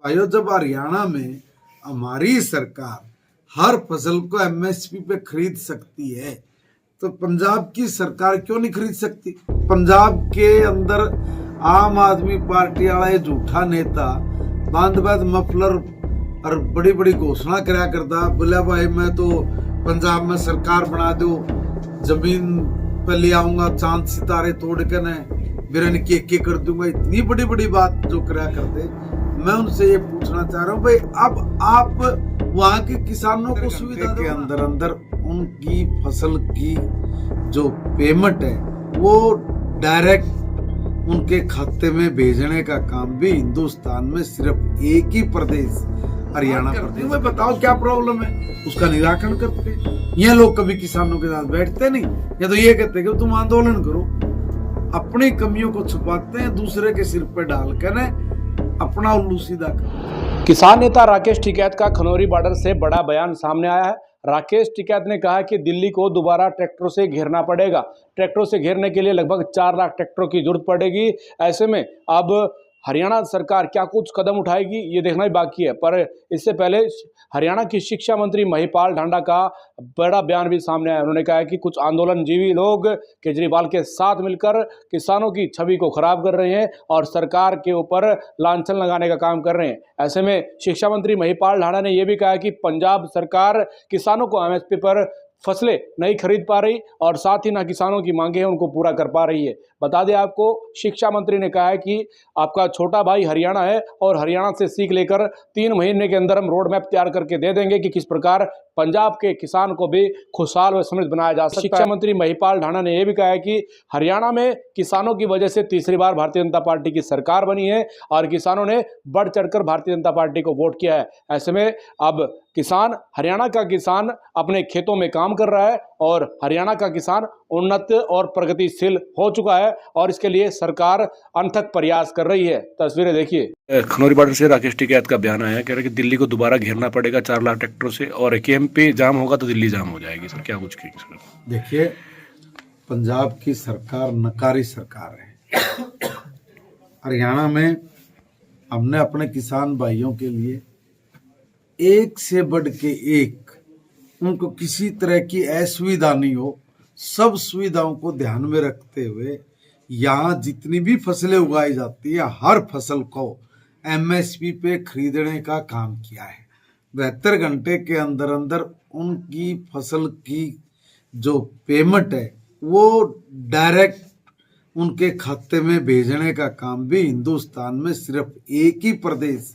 भाइयों, जब हरियाणा में हमारी सरकार हर फसल को एमएसपी पे खरीद सकती है तो पंजाब की सरकार क्यों नहीं खरीद सकती। पंजाब के अंदर आम आदमी पार्टी वाला ये झूठा नेता बांध बांध मफलर और बड़ी बड़ी घोषणा कराया करता, बोला भाई मैं तो पंजाब में सरकार बना दो, जमीन पे ले आऊंगा, चांद सितारे तोड़ के न बिरन के कर दूंगा। इतनी बड़ी बड़ी बात जो कराया करते, मैं उनसे ये पूछना चाह रहा हूँ भाई अब आप वहां के किसानों को सुविधा के अंदर अंदर उनकी फसल की जो पेमेंट है वो डायरेक्ट उनके खाते में भेजने का काम भी हिंदुस्तान में सिर्फ एक ही प्रदेश हरियाणा प्रदेश में। बताओ क्या प्रॉब्लम है, उसका निराकरण करते। ये लोग कभी किसानों के साथ बैठते नहीं, या तो ये कहते कि तुम आंदोलन करो, अपनी कमियों को छुपाते हैं, दूसरे के सिर पर डालकर अपना उल्लू सीधा कर। किसान नेता राकेश टिकैत का खनौरी बॉर्डर से बड़ा बयान सामने आया है। राकेश टिकैत ने कहा कि दिल्ली को दोबारा ट्रैक्टरों से घेरना पड़ेगा। ट्रैक्टरों से घेरने के लिए लगभग 4 लाख ट्रैक्टरों की जरूरत पड़ेगी। ऐसे में अब हरियाणा सरकार क्या कुछ कदम उठाएगी ये देखना ही बाकी है। पर इससे पहले हरियाणा की शिक्षा मंत्री महिपाल ढांडा का बड़ा बयान भी सामने आया। उन्होंने कहा है कि कुछ आंदोलनजीवी लोग केजरीवाल के साथ मिलकर किसानों की छवि को खराब कर रहे हैं और सरकार के ऊपर लांछन लगाने का काम कर रहे हैं। ऐसे में शिक्षा मंत्री महिपाल ढांडा ने यह भी कहा कि पंजाब सरकार किसानों को एमएसपी पर फसलें नहीं खरीद पा रही और साथ ही ना किसानों की मांगे हैं उनको पूरा कर पा रही है। बता दें आपको, शिक्षा मंत्री ने कहा है कि आपका छोटा भाई हरियाणा है और हरियाणा से सीख लेकर 3 महीने के अंदर हम रोड मैप तैयार करके दे देंगे कि किस प्रकार पंजाब के किसान को भी खुशहाल व समृद्ध बनाया जा सकता है। शिक्षा मंत्री महिपाल ढांडा ने यह भी कहा है कि हरियाणा में किसानों की वजह से तीसरी बार भारतीय जनता पार्टी की सरकार बनी है और किसानों ने बढ़ चढ़कर भारतीय जनता पार्टी को वोट किया है। ऐसे में अब किसान, हरियाणा का किसान अपने खेतों में काम कर रहा है और हरियाणा का किसान उन्नत और प्रगतिशील हो चुका है और इसके लिए सरकार अनथक प्रयास कर रही है। तस्वीरें देखिए। खनौरी बॉर्डर से राकेश टिकैत का बयान आया, कह रहे कि दिल्ली को दोबारा घेरना पड़ेगा 4 लाख ट्रैक्टरों से और केएमपी जाम होगा तो दिल्ली जाम हो जाएगी। सर क्या कुछ कहेंगे सर? देखिए, पंजाब की सरकार नकारी सरकार है। हरियाणा में हमने अपने किसान भाइयों के लिए एक से बढ़ के एक, उनको किसी तरह की असुविधा नहीं हो, सब सुविधाओं को ध्यान में रखते हुए यहाँ जितनी भी फसलें उगाई जाती है हर फसल को एमएसपी पे खरीदने का काम किया है। 72 घंटे के अंदर अंदर उनकी फसल की जो पेमेंट है वो डायरेक्ट उनके खाते में भेजने का काम भी हिंदुस्तान में सिर्फ एक ही प्रदेश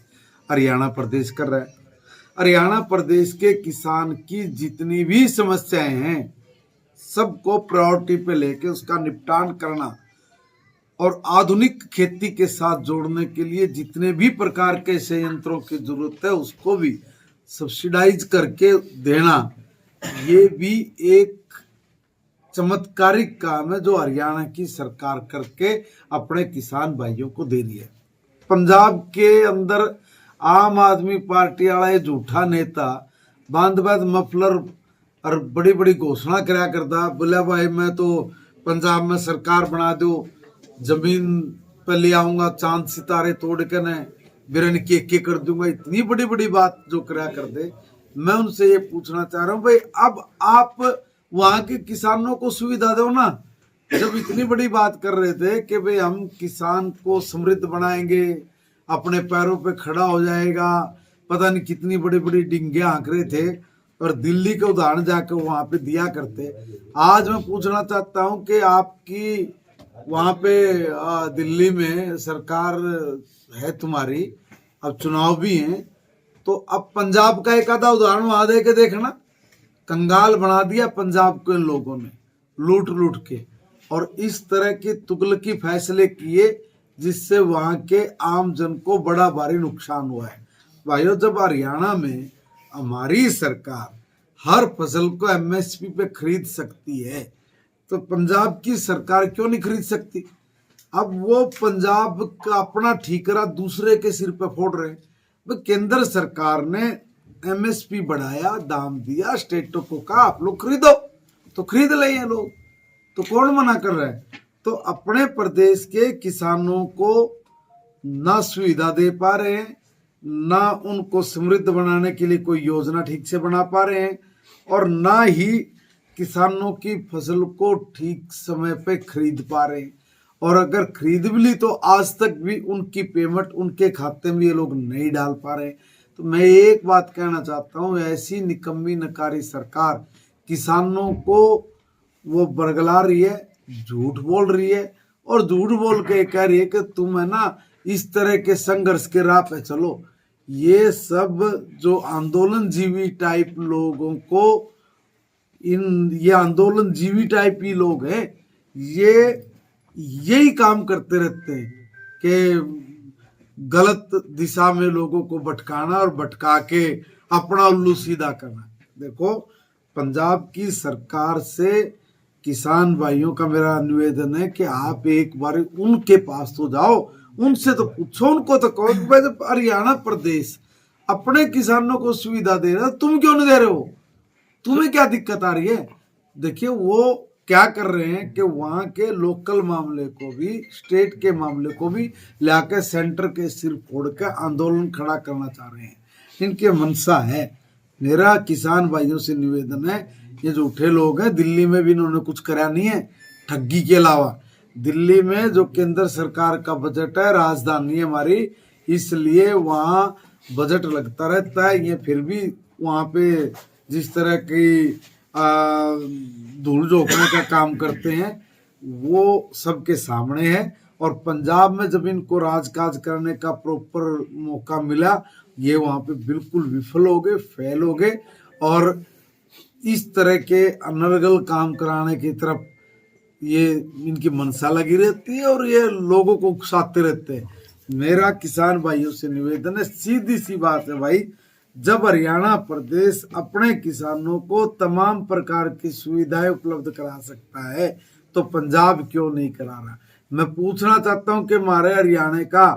हरियाणा प्रदेश कर रहा है। हरियाणा प्रदेश के किसान की जितनी भी समस्याएं हैं सबको प्रायोरिटी पे लेके उसका निपटान करना और आधुनिक खेती के साथ जोड़ने के लिए जितने भी प्रकार के संयंत्रों की जरूरत है उसको भी सब्सिडाइज करके देना, ये भी एक चमत्कारिक काम है जो हरियाणा की सरकार करके अपने किसान भाइयों को दे रही है। पंजाब के अंदर आम आदमी पार्टी वाला ये झूठा नेता बांध बांध मफलर और बड़ी बड़ी घोषणा कराया करता, बोला भाई मैं तो पंजाब में सरकार बना दो, जमीन पे ले आऊंगा, चांद सितारे तोड़ के न बिरन के कर दूंगा। इतनी बड़ी बड़ी बात जो कराया करते, मैं उनसे ये पूछना चाह रहा हूँ भाई अब आप वहां के किसानों को सुविधा दो ना। जब इतनी बड़ी बात कर रहे थे कि भाई हम किसान को समृद्ध बनाएंगे, अपने पैरों पे खड़ा हो जाएगा, पता नहीं कितनी बड़ी बड़ी डिंगे हाँक रहे थे और दिल्ली के उदाहरण जाकर वहां पे दिया करते। आज मैं पूछना चाहता हूं कि आपकी वहां पे दिल्ली में सरकार है तुम्हारी, अब चुनाव भी हैं, तो अब पंजाब का एक आधा उदाहरण वहां दे के देखना। कंगाल बना दिया पंजाब के लोगों ने लूट लूट के, और इस तरह के तुगलकी फैसले किए जिससे वहां के आम जन को बड़ा भारी नुकसान हुआ है। भाइयों, जब हरियाणा में हमारी सरकार हर फसल को एमएसपी पे खरीद सकती है तो पंजाब की सरकार क्यों नहीं खरीद सकती। अब वो पंजाब का अपना ठीकरा दूसरे के सिर पे फोड़ रहे हैं। केंद्र सरकार ने एमएसपी बढ़ाया, दाम दिया, स्टेटों को कहा आप लोग खरीदो, तो खरीद ले ये लोग, तो कौन मना कर रहा है। तो अपने प्रदेश के किसानों को ना सुविधा दे पा रहे हैं, ना उनको समृद्ध बनाने के लिए कोई योजना ठीक से बना पा रहे हैं, और ना ही किसानों की फसल को ठीक समय पे खरीद पा रहे हैं। और अगर खरीद भी ली तो आज तक भी उनकी पेमेंट उनके खाते में ये लोग नहीं डाल पा रहे। तो मैं एक बात कहना चाहता हूँ, ऐसी निकम्मी नकारी सरकार किसानों को वो बरगला रही है, झूठ बोल रही है, और झूठ बोल के कह रही है कि तुम है ना इस तरह के संघर्ष के राह पे चलो। ये सब जो आंदोलन जीवी टाइप लोगों को, ये आंदोलन जीवी टाइप ही लोग हैं, ये यही काम करते रहते हैं कि गलत दिशा में लोगों को भटकाना और भटका के अपना उल्लू सीधा करना। देखो, पंजाब की सरकार से किसान भाइयों का मेरा निवेदन है कि आप एक बार उनके पास तो जाओ, उनसे तो पूछो, उनको तो कहो कि भाई जब हरियाणा प्रदेश अपने किसानों को सुविधा दे रहा है, तुम क्यों नहीं दे रहे हो? तुम्हें क्या दिक्कत आ रही है? देखिए वो क्या कर रहे हैं कि वहां के लोकल मामले को भी, स्टेट के मामले को भी लाके सेंटर के सिर फोड़ के आंदोलन खड़ा करना चाह रहे हैं। इनके मनसा है। मेरा किसान भाइयों से निवेदन है, ये झूठे लोग हैं, दिल्ली में भी इन्होंने कुछ करा नहीं है ठगी के अलावा। दिल्ली में जो केंद्र सरकार का बजट है, राजधानी है हमारी, इसलिए वहाँ बजट लगता रहता है। ये फिर भी वहाँ पे जिस तरह की धूल झोंकने का काम करते हैं वो सबके सामने है। और पंजाब में जब इनको राजकाज करने का प्रॉपर मौका मिला, ये वहाँ पे बिल्कुल विफल हो गए, फेल हो गए, और इस तरह के अनर्गल काम कराने की तरफ ये इनकी मनसा लगी रहती है और ये लोगों को उकसाते रहते हैं। मेरा किसान भाइयों से निवेदन है, सीधी सी बात है भाई, जब हरियाणा प्रदेश अपने किसानों को तमाम प्रकार की सुविधाएं उपलब्ध करा सकता है तो पंजाब क्यों नहीं करा रहा? मैं पूछना चाहता हूं कि हमारे हरियाणा का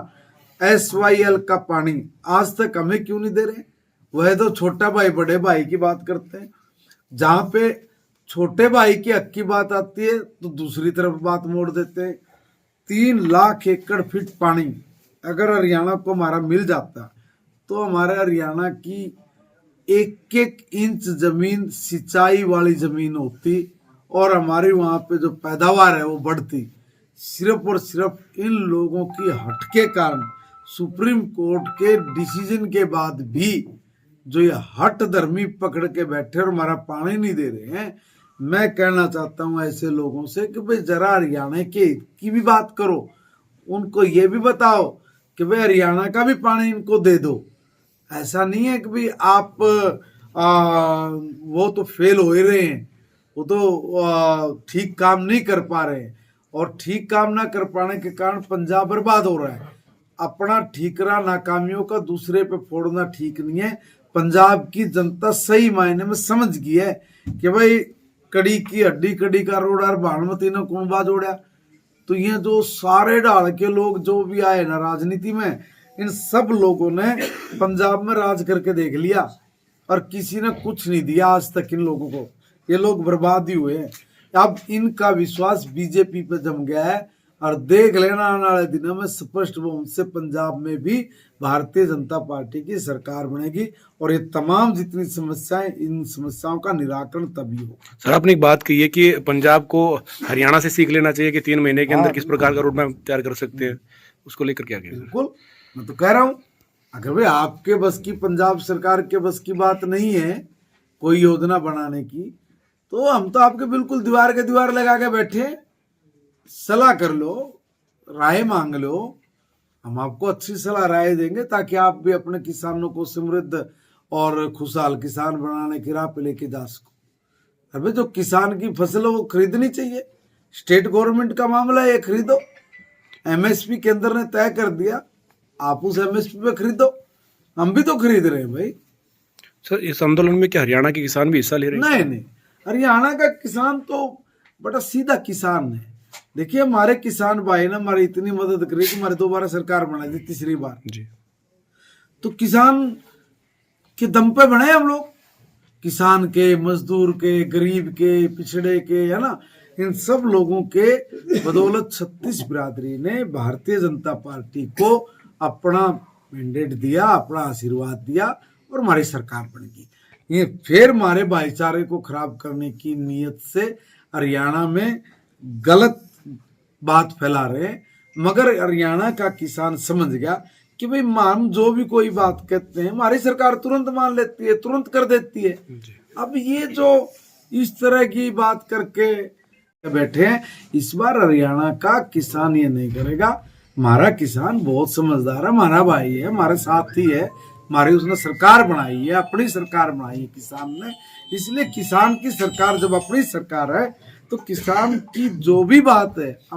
SYL का पानी आज तक हमें क्यों नहीं दे रहे? वह तो छोटा भाई बड़े भाई की बात करते हैं। जहां पे छोटे भाई के हक की बात आती है तो दूसरी तरफ बात मोड़ देते हैं। 3 लाख एकड़ फीट पानी अगर हरियाणा को हमारा मिल जाता तो हमारे हरियाणा की 1-1 इंच जमीन सिंचाई वाली जमीन होती और हमारी वहां पे जो पैदावार है वो बढ़ती। सिर्फ और सिर्फ इन लोगों की हट के कारण, सुप्रीम कोर्ट के डिसीजन के बाद भी जो ये हट धर्मी पकड़ के बैठे और हमारा पानी नहीं दे रहे हैं, मैं कहना चाहता हूं ऐसे लोगों से कि भाई जरा हरियाणा के हित की भी बात करो। उनको ये भी बताओ कि भाई हरियाणा का भी पानी इनको दे दो। ऐसा नहीं है कि भाई आप वो तो फेल हो ही रहे हैं, वो तो ठीक काम नहीं कर पा रहे हैं, और ठीक काम ना कर पाने के कारण पंजाब बर्बाद हो रहा है। अपना ठीकरा नाकामियों का दूसरे पे फोड़ना ठीक नहीं है। पंजाब की जनता सही मायने में समझ गई है कि भाई कड़ी की हड्डी कड़ी का रोड और भानुमती ने कुंबा जोड़ा। तो ये जो सारे ढाल के लोग जो भी आए ना राजनीति में, इन सब लोगों ने पंजाब में राज करके देख लिया और किसी ने कुछ नहीं दिया आज तक इन लोगों को। ये लोग बर्बाद ही हुए हैं। अब इनका विश्वास बीजेपी पे जम गया है और देख लेना आने वाले दिनों में स्पष्ट बहुमत से पंजाब में भी भारतीय जनता पार्टी की सरकार बनेगी और ये तमाम जितनी समस्याएं, इन समस्याओं का निराकरण तभी होगा। सर, आपने एक बात कही है कि पंजाब को हरियाणा से सीख लेना चाहिए कि 3 महीने के अंदर किस प्रकार का रोड मैप तैयार कर सकते हैं, उसको लेकर क्या कहेंगे? बिल्कुल, मैं तो कह रहा हूं अगर भाई आपके बस की, पंजाब सरकार के बस की बात नहीं है कोई योजना बनाने की, तो हम तो आपके बिल्कुल दीवार के दीवार लगा के बैठे, सलाह कर लो, राय मांग लो, हम आपको अच्छी सलाह राय देंगे ताकि आप भी अपने किसानों को समृद्ध और खुशहाल किसान बनाने की राह पे लेके जा सको। अबे जो किसान की फसल है वो खरीदनी चाहिए। स्टेट गवर्नमेंट का मामला है, ये खरीदो। MSP केंद्र ने तय कर दिया, आप उस MSP पे खरीदो। हम भी तो खरीद रहे हैं भाई। सर, इस आंदोलन में क्या हरियाणा के किसान भी हिस्सा ले रहे हैं? नहीं, हरियाणा का किसान तो बड़ा सीधा किसान है। देखिए हमारे किसान भाई ने हमारी इतनी मदद करी कि हमारे दोबारा सरकार बना दी, तीसरी बार जी। तो किसान के दम पे बने हम लोग, किसान के, मजदूर के, गरीब के, पिछड़े के, है ना, इन सब लोगों के बदौलत 36 बिरादरी ने भारतीय जनता पार्टी को अपना मैंडेट दिया, अपना आशीर्वाद दिया और हमारी सरकार बन गई। ये फिर हमारे भाईचारे को खराब करने की नीयत से हरियाणा में गलत बात फैला रहे हैं। मगर हरियाणा का किसान समझ गया कि भाई हम जो भी कोई बात कहते हैं हमारी सरकार तुरंत मान लेती है, तुरंत कर देती है। अब ये जो इस तरह की बात करके बैठे हैं, इस बार हरियाणा का किसान ये नहीं करेगा। हमारा किसान बहुत समझदार है, हमारा भाई है, हमारे साथी है, हमारी उसने सरकार बनाई है, अपनी सरकार बनाई है किसान ने। इसलिए किसान की सरकार जब अपनी सरकार है तो किसान की जो भी बात है